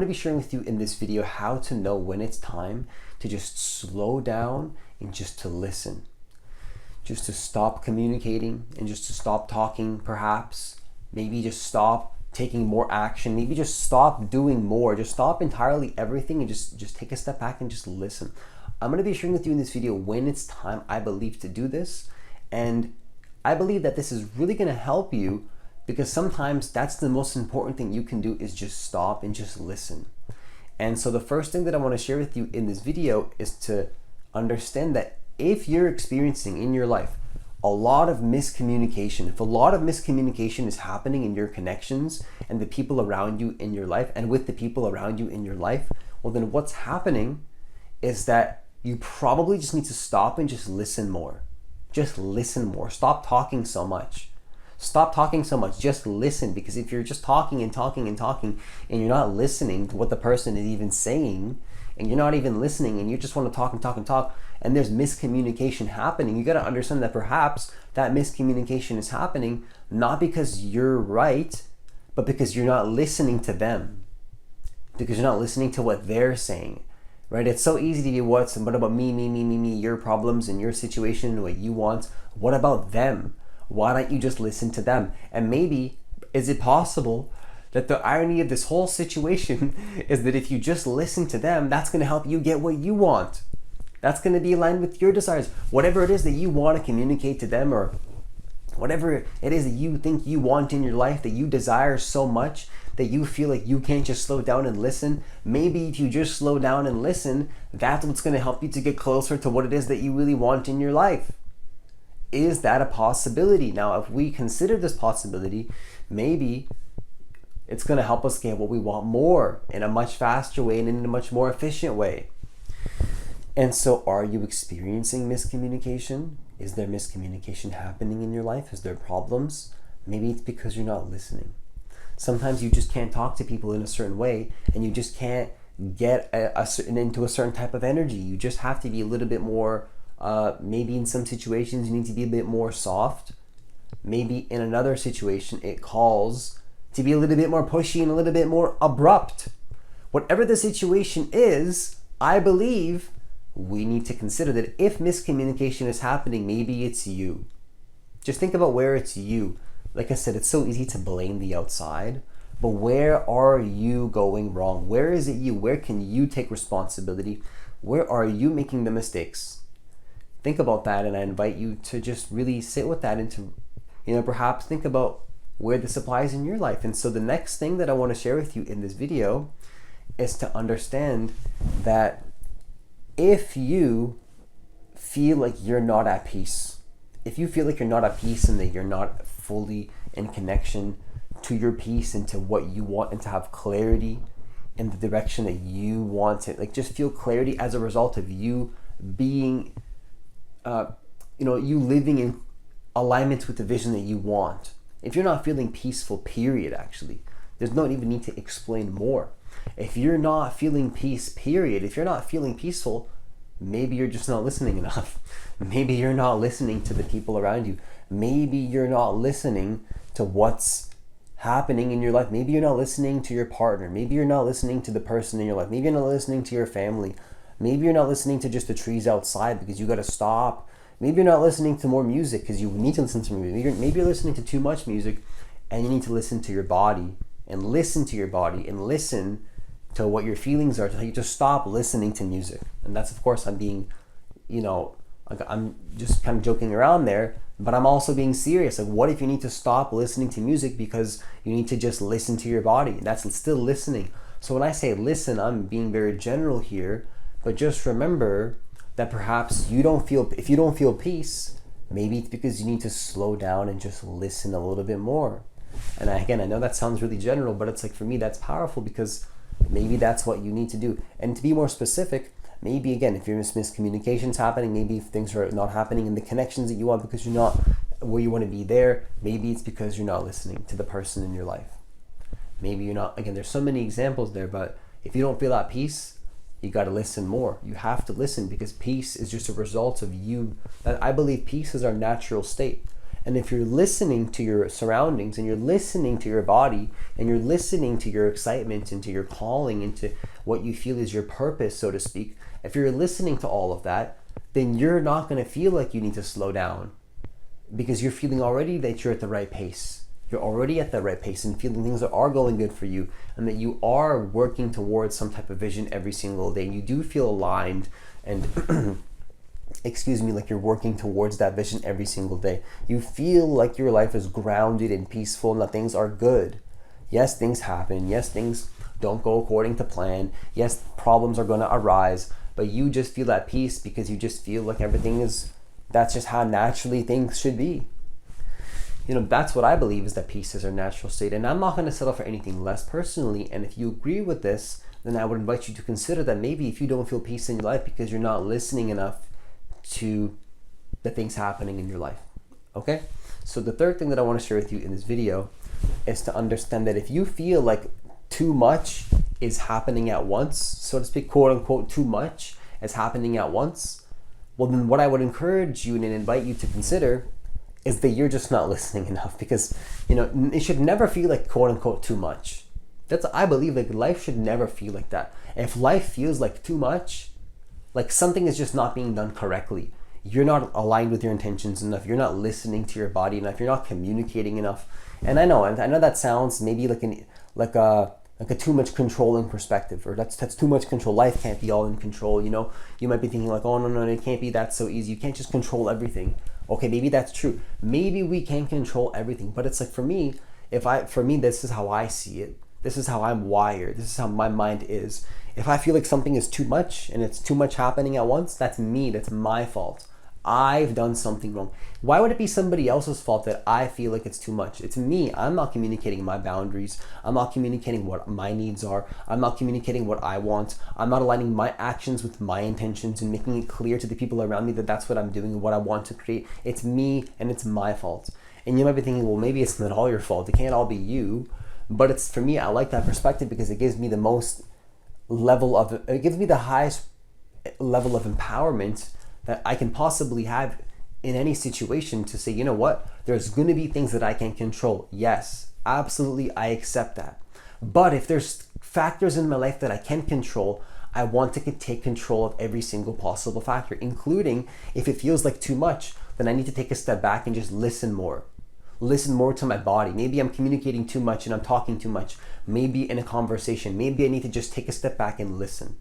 to be sharing with you in this video how to know when it's time to just slow down and just to listen. Just to stop communicating and just to stop talking, perhaps. Maybe just stop taking more action. Maybe just stop doing more. Just stop entirely everything and just take a step back and just listen. I'm going to be sharing with you in this video when it's time, I believe, to do this. And I believe that this is really going to help you, because sometimes that's the most important thing you can do, is just stop and just listen. And so the first thing that I want to share with you in this video is to understand that if you're experiencing in your life a lot of miscommunication, if a lot of miscommunication is happening in your connections and the people around you in your life and with the people around you in your life, well, then what's happening is that you probably just need to stop and just listen more. Just listen more. Stop talking so much. Stop talking so much. Just listen, because if you're just talking and talking and talking and you're not listening to what the person is even saying, and you're not even listening and you just want to talk and talk and talk, and there's miscommunication happening, you got to understand that perhaps that miscommunication is happening not because you're right, but because you're not listening to them, because you're not listening to what they're saying, right? It's so easy to be what about me, your problems and your situation and what you want. What about them? Why don't you just listen to them? And maybe, is it possible that the irony of this whole situation is that if you just listen to them, that's going to help you get what you want? That's going to be aligned with your desires. Whatever it is that you want to communicate to them, or whatever it is that you think you want in your life, that you desire so much that you feel like you can't just slow down and listen. Maybe if you just slow down and listen, that's what's going to help you to get closer to what it is that you really want in your life. Is that a possibility? Now, if we consider this possibility, maybe it's going to help us get what we want more in a much faster way and in a much more efficient way. And so, are you experiencing miscommunication? Is there miscommunication happening in your life? Is there problems? Maybe it's because you're not listening. Sometimes you just can't talk to people in a certain way, and you just can't get into a certain type of energy. You just have to be a little bit more, maybe in some situations you need to be a bit more soft. Maybe in another situation it calls to be a little bit more pushy and a little bit more abrupt. Whatever the situation is, I believe we need to consider that if miscommunication is happening, maybe it's you. Just think about where it's you. Like I said, it's so easy to blame the outside, but where are you going wrong? Where is it you? Where can you take responsibility? Where are you making the mistakes? Think about that, and I invite you to just really sit with that and to, perhaps think about where this applies in your life. And so the next thing that I want to share with you in this video is to understand that if you feel like you're not at peace, if you feel like you're not at peace and that you're not fully in connection to your peace and to what you want, and to have clarity in the direction that you want to, like, just feel clarity as a result of you being, you living in alignment with the vision that you want. If you're not feeling peaceful, period, actually, there's no even need to explain more. If you're not feeling peace, period, if you're not feeling peaceful, maybe you're just not listening enough. Maybe you're not listening to the people around you. Maybe you're not listening to what's happening in your life. Maybe you're not listening to your partner. Maybe you're not listening to the person in your life. Maybe you're not listening to your family. Maybe you're not listening to just the trees outside because you got to stop. Maybe you're not listening to more music because you need to listen to music. Maybe you're listening to too much music, and you need to listen to your body and listen to your body and listen to what your feelings are, to tell you to stop listening to music. And that's, of course, I'm being, I'm just kind of joking around there, but I'm also being serious. Like, what if you need to stop listening to music because you need to just listen to your body? That's still listening. So when I say listen, I'm being very general here, but just remember that perhaps if you don't feel peace, maybe it's because you need to slow down and just listen a little bit more. And again, I know that sounds really general, but it's like, for me, that's powerful, because maybe that's what you need to do. And to be more specific, maybe again, if your miscommunication's happening, maybe if things are not happening in the connections that you want because you're not where you want to be there, maybe it's because you're not listening to the person in your life. Maybe you're not, again, there's so many examples there, but if you don't feel at peace, you got to listen more. You have to listen, because peace is just a result of you. I believe peace is our natural state. And if you're listening to your surroundings and you're listening to your body and you're listening to your excitement and to your calling into what you feel is your purpose, so to speak, if you're listening to all of that, then you're not going to feel like you need to slow down because you're feeling already that you're at the right pace. You're already at the right pace and feeling things that are going good for you and that you are working towards some type of vision every single day. You do feel aligned and like you're working towards that vision every single day. You feel like your life is grounded and peaceful and that things are good. Yes, things happen. Yes, things don't go according to plan. Yes, problems are going to arise, but you just feel at peace because you just feel like that's just how naturally things should be. That's what I believe is that peace is our natural state. And I'm not going to settle for anything less personally. And if you agree with this, then I would invite you to consider that maybe if you don't feel peace in your life because you're not listening enough to the things happening in your life. Okay? So the third thing that I want to share with you in this video is to understand that if you feel like too much is happening at once, so to speak, quote unquote, too much is happening at once, well then what I would encourage you and invite you to consider is that you're just not listening enough because, it should never feel like quote unquote too much. I believe like life should never feel like that. If life feels like too much, like something is just not being done correctly. You're not aligned with your intentions enough. You're not listening to your body enough. You're not communicating enough. And I know that sounds maybe like a too much controlling perspective, or that's too much control. Life can't be all in control. You might be thinking like, oh no, it can't be that so easy. You can't just control everything. Okay, maybe that's true. Maybe we can control everything, but it's like for me, this is how I see it. This is how I'm wired. This is how my mind is. If I feel like something is too much and it's too much happening at once, that's me. That's my fault. I've done something wrong. Why would it be somebody else's fault that I feel like it's too much? It's me. I'm not communicating my boundaries. I'm not communicating what my needs are. I'm not communicating what I want. I'm not aligning my actions with my intentions and making it clear to the people around me that that's what I'm doing and what I want to create. It's me and it's my fault. And you might be thinking, well, maybe it's not all your fault. It can't all be you. But it's, for me, I like that perspective because it gives me the highest level of empowerment that I can possibly have in any situation to say, you know what, there's going to be things that I can control. Yes, absolutely, I accept that. But if there's factors in my life that I can control, I want to take control of every single possible factor, including if it feels like too much, then I need to take a step back and just listen more. Listen more to my body. Maybe I'm communicating too much and I'm talking too much. Maybe in a conversation, maybe I need to just take a step back and listen.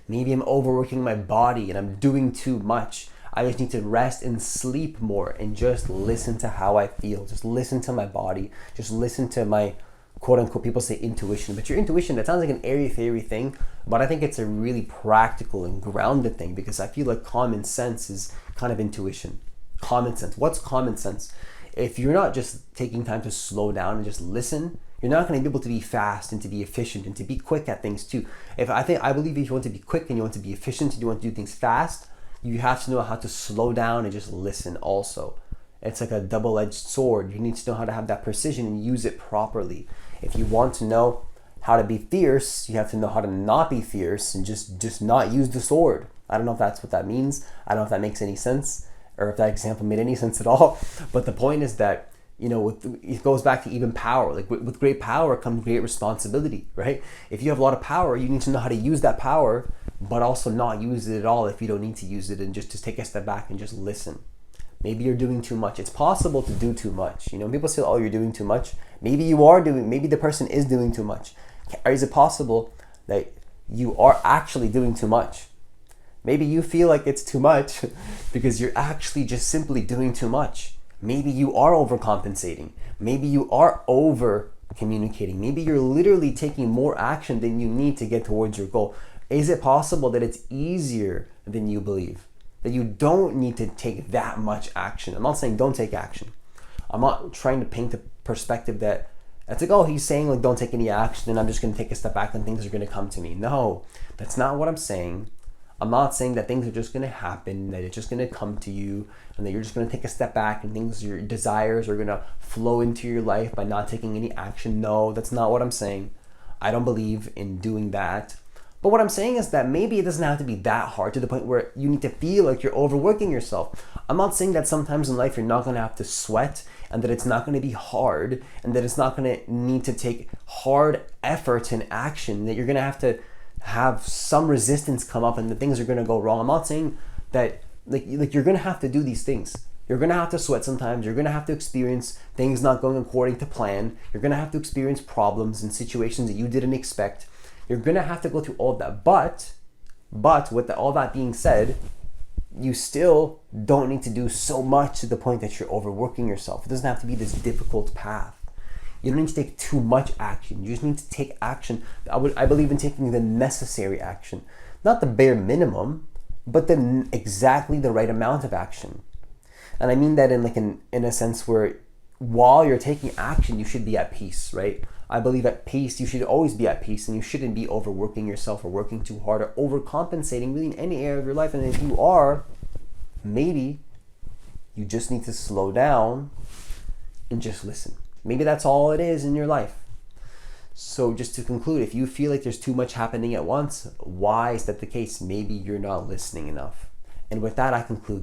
Maybe I'm overworking my body and I'm doing too much. I just need to rest and sleep more and just listen to how I feel. Just listen to my body. Just listen to my quote unquote, people say intuition, but your intuition, that sounds like an airy-fairy thing, but I think it's a really practical and grounded thing because I feel like common sense is kind of intuition. Common sense. What's common sense? If you're not just taking time to slow down and just listen, you're not going to be able to be fast and to be efficient and to be quick at things too. I believe if you want to be quick and you want to be efficient and you want to do things fast, you have to know how to slow down and just listen also. It's like a double-edged sword. You need to know how to have that precision and use it properly. If you want to know how to be fierce, you have to know how to not be fierce and just not use the sword. I don't know if that's what that means. I don't know if that makes any sense or if that example made any sense at all. But the point is that, it goes back to even power. Like with great power comes great responsibility, right? If you have a lot of power, you need to know how to use that power, but also not use it at all if you don't need to use it, and just take a step back and just listen. Maybe you're doing too much. It's possible to do too much. People say, oh, you're doing too much. Maybe the person is doing too much. Or is it possible that you are actually doing too much? Maybe you feel like it's too much because you're actually just simply doing too much. Maybe you are overcompensating. Maybe you are over communicating. Maybe you're literally taking more action than you need to get towards your goal. Is it possible that it's easier than you believe? That you don't need to take that much action? I'm not saying don't take action. I'm not trying to paint the perspective that it's like, oh, he's saying like don't take any action and I'm just going to take a step back and things are going to come to me. No, that's not what I'm saying. I'm not saying that things are just going to happen, that it's just going to come to you, and that you're just going to take a step back and your desires are going to flow into your life by not taking any action. No, that's not what I'm saying. I don't believe in doing that. But what I'm saying is that maybe it doesn't have to be that hard to the point where you need to feel like you're overworking yourself. I'm not saying that sometimes in life you're not going to have to sweat and that it's not going to be hard and that it's not going to need to take hard effort and action, that you're going to have some resistance come up and that things are going to go wrong. I'm not saying that like you're going to have to do these things. You're going to have to sweat sometimes. You're going to have to experience things not going according to plan. You're going to have to experience problems and situations that you didn't expect. You're going to have to go through all of that. But with all that being said, you still don't need to do so much to the point that you're overworking yourself. It doesn't have to be this difficult path. You don't need to take too much action. You just need to take action. I believe in taking the necessary action. Not the bare minimum, but exactly the right amount of action. And I mean that in a sense where while you're taking action, you should be at peace, right? I believe at peace, you should always be at peace, and you shouldn't be overworking yourself or working too hard or overcompensating really in any area of your life. And if you are, maybe you just need to slow down and just listen. Maybe that's all it is in your life. So just to conclude, if you feel like there's too much happening at once, why is that the case? Maybe you're not listening enough. And with that, I conclude this